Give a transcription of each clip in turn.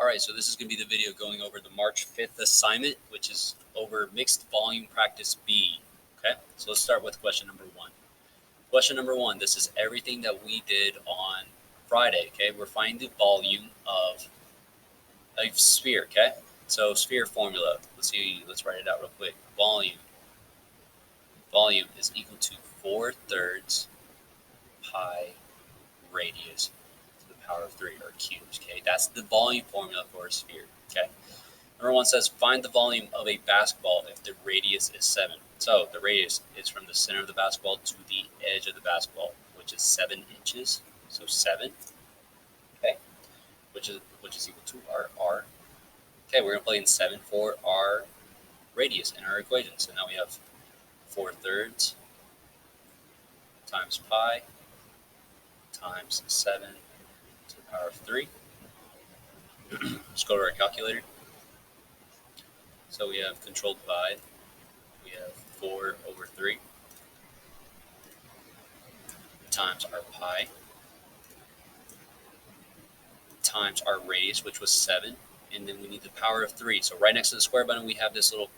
Alright, so this is going to be the video going over the March 5th assignment, which is over mixed volume practice B. Okay, so let's start with question number 1. Question number 1, this is everything that we did on Friday. Okay, we're finding the volume of a sphere. Okay, so sphere formula. Let's write it out real quick. Volume is equal to 4/3 pi radius to the power of 3, or cubes. Okay, that's the volume formula for a sphere. Okay. Number 1 says find the volume of a basketball if the radius is 7. So the radius is from the center of the basketball to the edge of the basketball, which is 7 inches. So 7, okay, which is equal to our r. Okay, we're gonna plug in 7 for our radius in our equation. So now we have 4/3 times pi times 7 to the power of 3. Let's go to our calculator. So we have control divide. We have 4/3 times our pi times our radius, which was 7, and then we need the power of 3. So right next to the square button, we have this little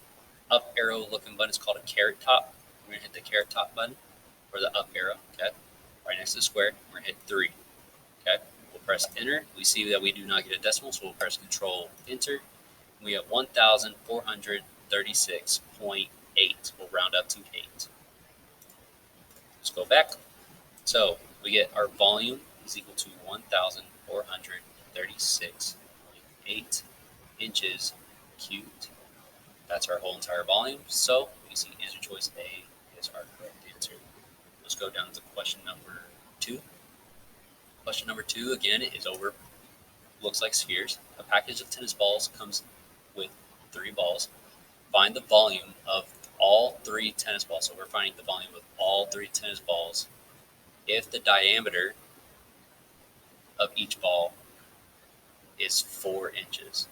up arrow looking button. It's called a caret top. We're gonna hit the caret top button, or the up arrow. Okay, right next to the square, we're gonna hit 3. Okay, we'll press enter. We see that we do not get a decimal, so we'll press control enter. We have 1,436.8. We'll round up to 8. Let's go back. So we get our volume is equal to 1,436.8 inches cubed. That's our whole entire volume. So we see answer choice A is our correct answer. Let's go down to question number 2. Question number 2 again is over. Looks like spheres. A package of tennis balls comes with 3 balls. Find the volume of all 3 tennis balls. So we're finding the volume of all 3 tennis balls if the diameter of each ball is 4 inches.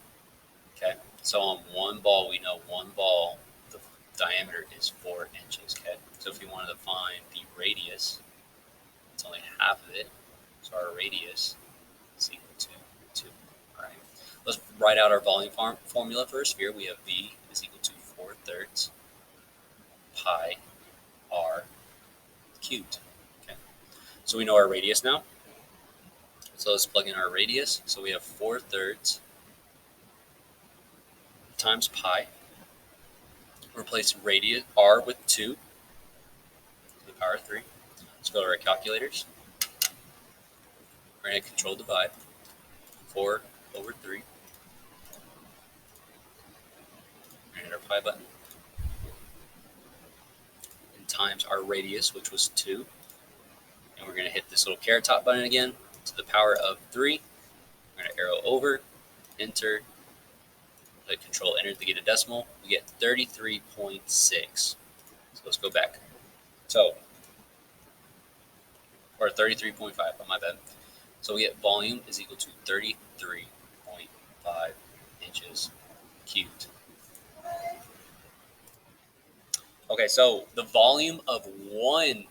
Okay, so on one ball, we know one ball, the diameter is 4 inches. Okay, so if you wanted to find the radius, it's only half of it. So our radius is equal to 2. All right, let's write out our volume formula for a sphere. We have V is equal to 4/3 pi r cubed. Okay, so we know our radius now. So let's plug in our radius. So we have 4/3 times pi. Replace radius r with 2 to the power of 3. Let's go to our calculators. We're going to control divide. 4/3. We're going to hit our pi button. And times our radius, which was 2. And we're going to hit this little caret top button again to the power of 3. We're going to arrow over, enter, hit control enter to get a decimal. We get 33.6. So let's go back. So, or 33.5, oh my bad. So we get volume is equal to 33.5 inches cubed. Okay, so the volume of one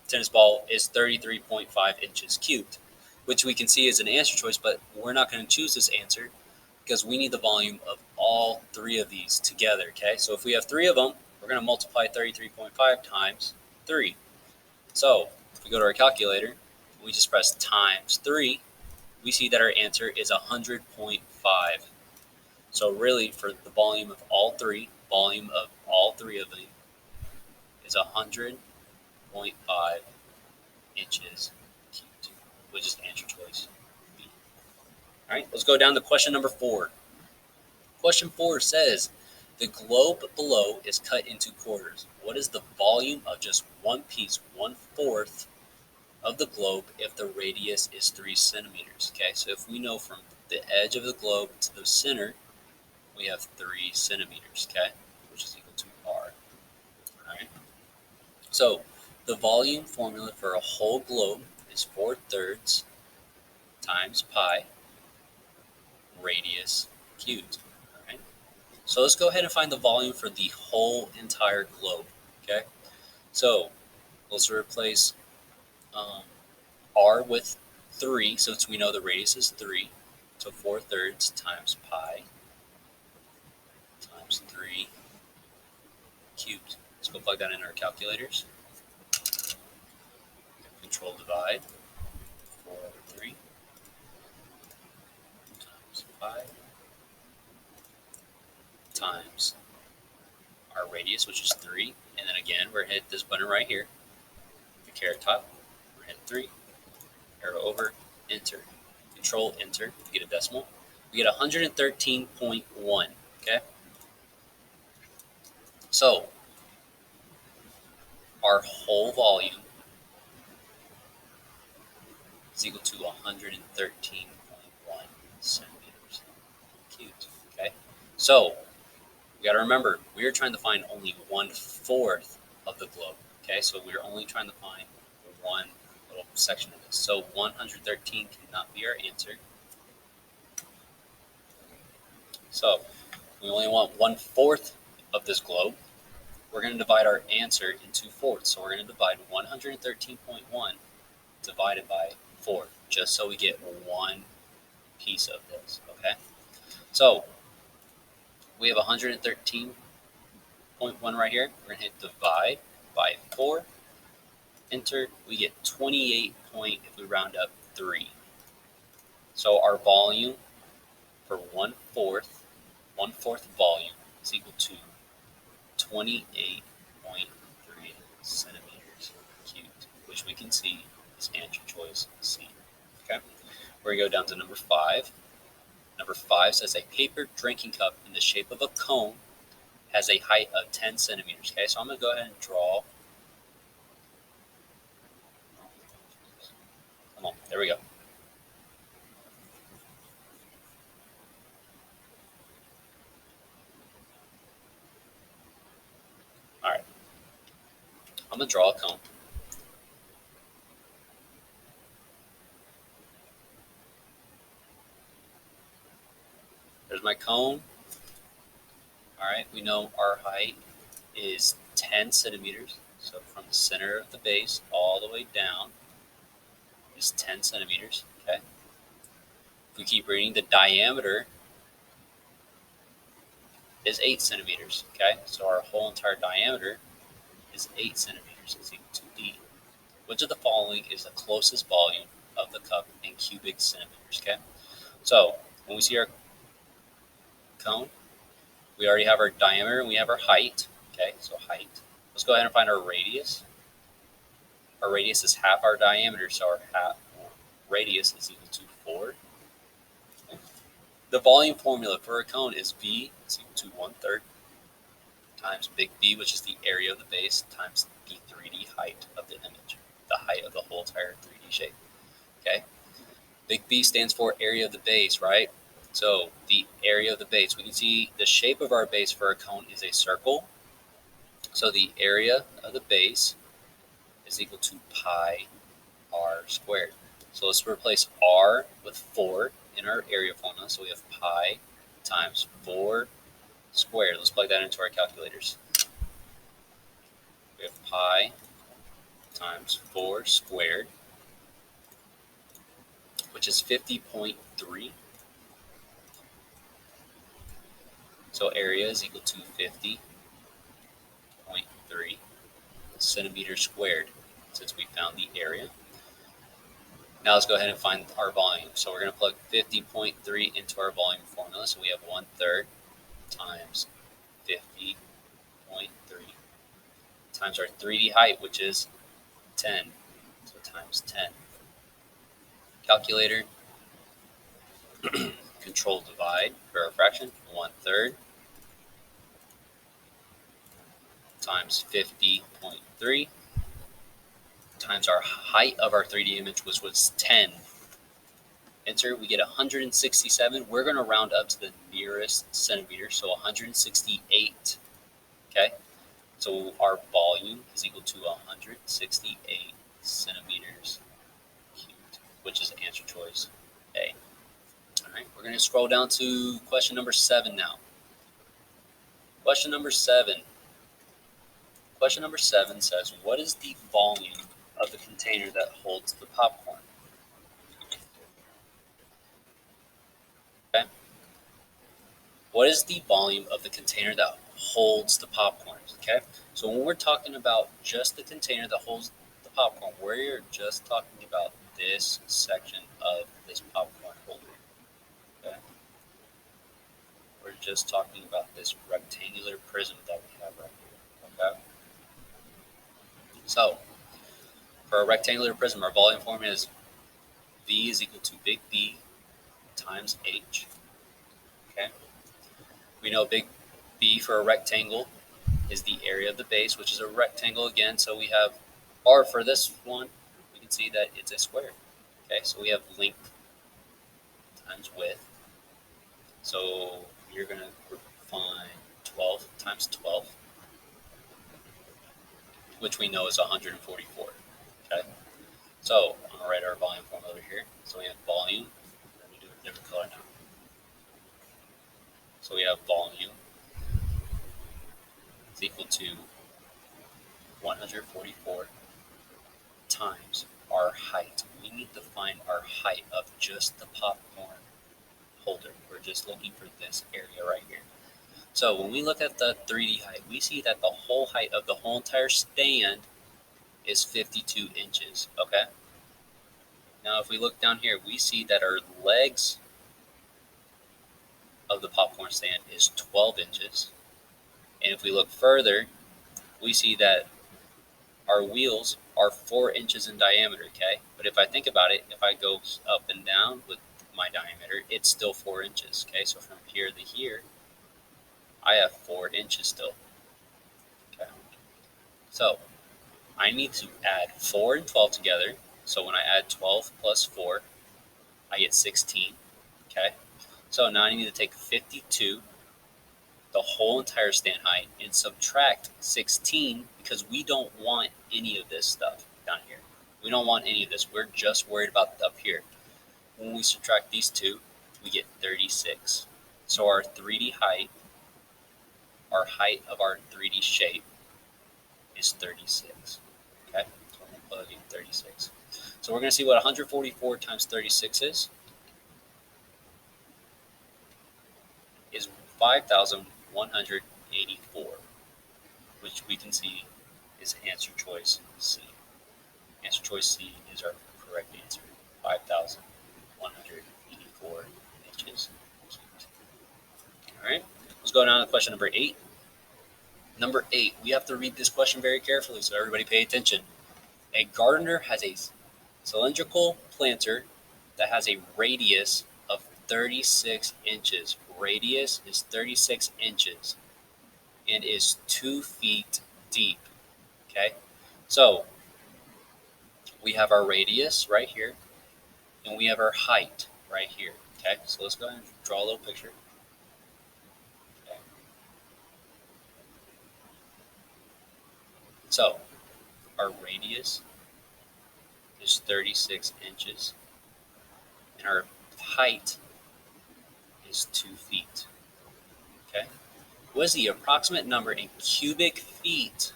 tennis ball is 33.5 inches cubed, which we can see as an answer choice, but we're not going to choose this answer because we need the volume of all 3 of these together. Okay, so if we have 3 of them, we're going to multiply 33.5 times 3. So if we go to our calculator, we just press times 3, we see that our answer is 100.5. So really, for the volume of all 3, of them is 100.5 inches cubed, which is answer choice B. All right, let's go down to question number 4. Question 4 says, the globe below is cut into quarters. What is the volume of just one piece, 1/4 of the globe, if the radius is 3 centimeters? Okay, so if we know from the edge of the globe to the center, we have 3 centimeters, okay, which is equal to r. All right, so the volume formula for a whole globe is 4/3 times pi radius cubed. All right, so let's go ahead and find the volume for the whole entire globe. Okay, so let's replace r with 3, since we know the radius is 3. So 4/3 times pi times 3 cubed. Let's go plug that in our calculators. Control divide. 4/3 times pi times our radius, which is 3. And then again, we're going to hit this button right here, the caret top. We're going to hit 3, arrow over, enter. Control enter to get a decimal. We get 113.1. Okay. So our whole volume is equal to 113.1 centimeters cubed. Okay. So we got to remember, we are trying to find only 1/4 of the globe. Okay. So we're only trying to find one little section of this. So 113 cannot be our answer. So we only want 1/4 of this globe. We're going to divide our answer into fourths. So we're going to divide 113.1 divided by 4, just so we get one piece of this. Okay. So we have 113.1 right here. We're going to hit divide by 4. Enter. We get 28 point, if we round up, 3. So our volume for 1/4 volume is equal to 28.3 centimeters cubed, which we can see is answer choice C. Okay, we're going to go down to number 5. Number 5 says a paper drinking cup in the shape of a cone has a height of 10 centimeters. Okay, so I'm going to go ahead and draw. Come on, there we go. All right, I'm going to draw a cone. There's my cone. All right, we know our height is 10 centimeters. So from the center of the base all the way down is 10 centimeters. Okay. If we keep reading, the diameter is 8 centimeters. Okay, so our whole entire diameter is 8 centimeters, is equal to D. Which of the following is the closest volume of the cup in cubic centimeters? Okay, so when we see our cone, we already have our diameter and we have our height. Okay, so height. Let's go ahead and find our radius. Our radius is half our diameter, so our radius is equal to 4. The volume formula for a cone is V is equal to 1/3 times big B, which is the area of the base, times the 3D height of the image, the height of the whole entire 3D shape. Okay, big B stands for area of the base, right? So the area of the base, we can see the shape of our base for a cone is a circle. So the area of the base is equal to pi r squared. So let's replace r with 4 in our area formula. So we have pi times 4 squared. Let's plug that into our calculators. We have pi times 4 squared, which is 50.3. So area is equal to 50.3 centimeters squared, since we found the area. Now let's go ahead and find our volume. So we're going to plug 50.3 into our volume formula. So we have 1/3 times 50.3 times our 3D height, which is 10. So times 10. Calculator. Control divide for our fraction. 1/3 times 50.3 times our height of our 3D image, which was 10. Enter, we get 167. We're going to round up to the nearest centimeter, so 168. Okay, so our volume is equal to 168 centimeters cubed, which is answer choice A. All right, we're going to scroll down to question number 7 now. Question number 7. Question number 7 says, what is the volume of the container that holds the popcorn? what is the volume of the container that holds the popcorn? Okay, so when we're talking about just the container that holds the popcorn, we're just talking about this section of this popcorn holder. Okay, we're just talking about this rectangular prism that we have right here. Okay, so for a rectangular prism, our volume formula is V is equal to big B times H. Okay, we know big B for a rectangle is the area of the base, which is a rectangle again. So we have R for this one. We can see that it's a square. Okay, so we have length times width. So you're going to find 12 times 12, which we know is 144. Okay, so I'm going to write our volume formula over here. So we have volume. Let me do a different color now. So we have volume is equal to 144 times our height. We need to find our height of just the popcorn holder. We're just looking for this area right here. So when we look at the 3D height, we see that the whole height of the whole entire stand is 52 inches, okay? Now if we look down here, we see that our legs of the popcorn stand is 12 inches. And if we look further, we see that our wheels are 4 inches in diameter, okay? But if I think about it, if I go up and down with my diameter, it's still 4 inches, okay? So from here to here, I have 4 inches still, okay? So I need to add 4 and 12 together. So when I add 12 plus 4, I get 16, okay? So now I need to take 52, the whole entire stand height, and subtract 16 because we don't want any of this stuff down here. We don't want any of this. We're just worried about up here. When we subtract these two, we get 36. So our 3D height, our height of our 3D shape is 36. Okay, so I'm going to plug in 36. So we're going to see what 144 times 36 is 5,184, which we can see is answer choice C. Answer choice C is our correct answer, 5,184 inches cubed. All right, let's go down to question number 8. Number 8, we have to read this question very carefully, so everybody pay attention. A gardener has a cylindrical planter that has a radius of 36 inches. Radius is 36 inches and is 2 feet deep. Okay, so we have our radius right here and we have our height right here. Okay, so let's go ahead and draw a little picture. Okay. So our radius is 36 inches and our height is 2 feet. Okay, what is the approximate number in cubic feet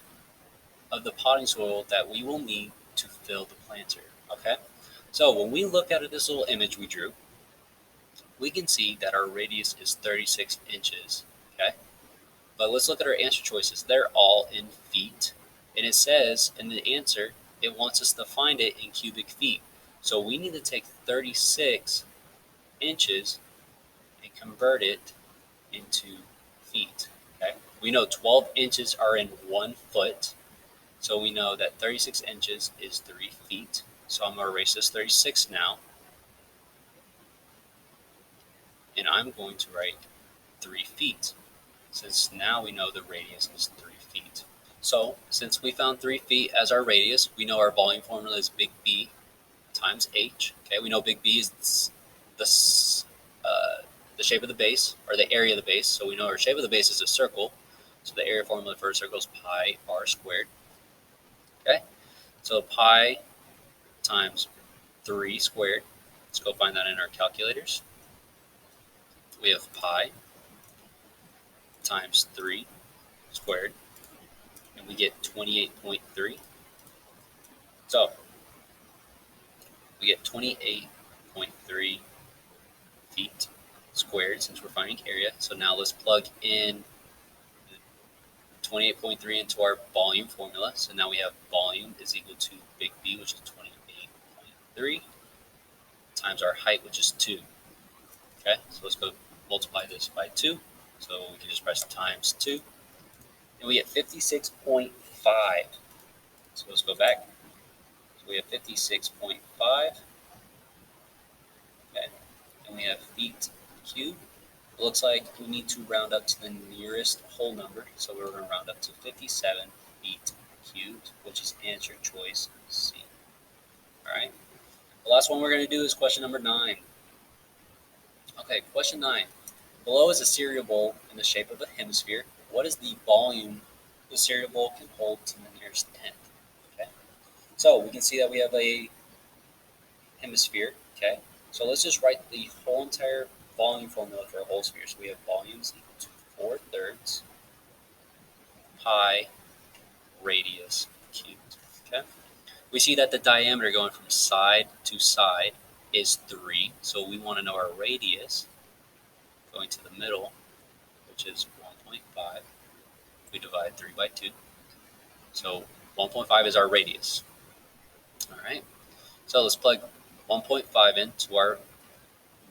of the potting soil that we will need to fill the planter? Okay, so when we look at this little image we drew, we can see that our radius is 36 inches. Okay, but let's look at our answer choices. They're all in feet, and it says in the answer it wants us to find it in cubic feet. So we need to take 36 inches and convert it into feet. Okay, we know 12 inches are in 1 foot, so we know that 36 inches is 3 feet. So I'm going to erase this 36 now, and I'm going to write 3 feet, since now we know the radius is 3 feet. So since we found 3 feet as our radius, we know our volume formula is big B times H. Okay, we know big B is the shape of the base, or the area of the base. So we know our shape of the base is a circle. So the area formula for a circle is pi r squared. Okay, so pi times 3 squared. Let's go find that in our calculators. We have pi times 3 squared, and we get 28.3. So we get 28.3 feet squared since we're finding area. So now let's plug in 28.3 into our volume formula. So now we have volume is equal to big B, which is 28.3, times our height, which is 2. Okay, so let's go multiply this by 2. So we can just press times 2. And we get 56.5. So let's go back. So we have 56.5. Okay, and we have feet cubed. It looks like we need to round up to the nearest whole number. So we're going to round up to 57 feet cubed, which is answer choice C. All right. The last one we're going to do is question number 9. Okay, question 9. Below is a cereal bowl in the shape of a hemisphere. What is the volume the cereal bowl can hold to the nearest tenth? Okay, so we can see that we have a hemisphere. Okay, so let's just write the whole entire volume formula for a whole sphere. So we have volume is equal to 4/3 pi radius cubed. Okay, we see that the diameter going from side to side is 3. So we want to know our radius going to the middle, which is 1.5. We divide 3 by 2. So 1.5 is our radius. All right. So let's plug 1.5 into our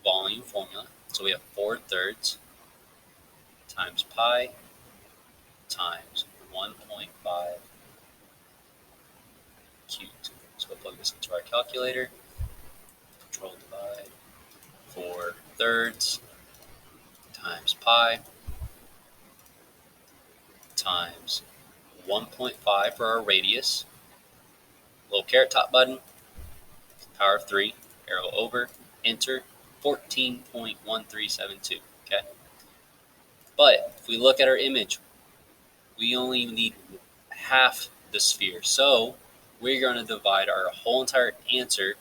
volume formula. So we have 4/3 times pi times 1.5 cubed. So we'll plug this into our calculator. Control divide 4/3 times pi times 1.5 for our radius. Little caret top button, power of 3, arrow over, enter, 14.1372. Okay. But if we look at our image, we only need half the sphere. So we're going to divide our whole entire answer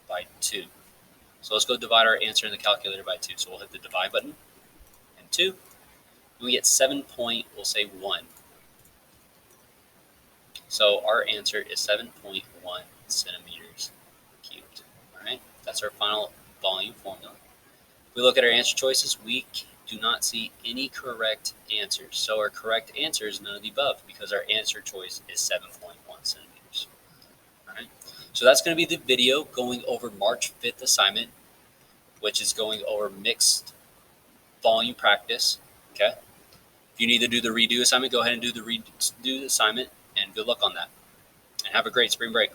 by 2. So let's go divide our answer in the calculator by 2. So we'll hit the divide button and 2. And we get 7.1. So our answer is 7.1 centimeters cubed. All right, that's our final volume formula. If we look at our answer choices, we do not see any correct answers. So our correct answer is none of the above because our answer choice is 7.1 centimeters. All right, so that's going to be the video going over March 5th assignment, which is going over mixed volume practice. Okay, if you need to do the redo assignment, go ahead and do the redo assignment, and good luck on that. And have a great spring break.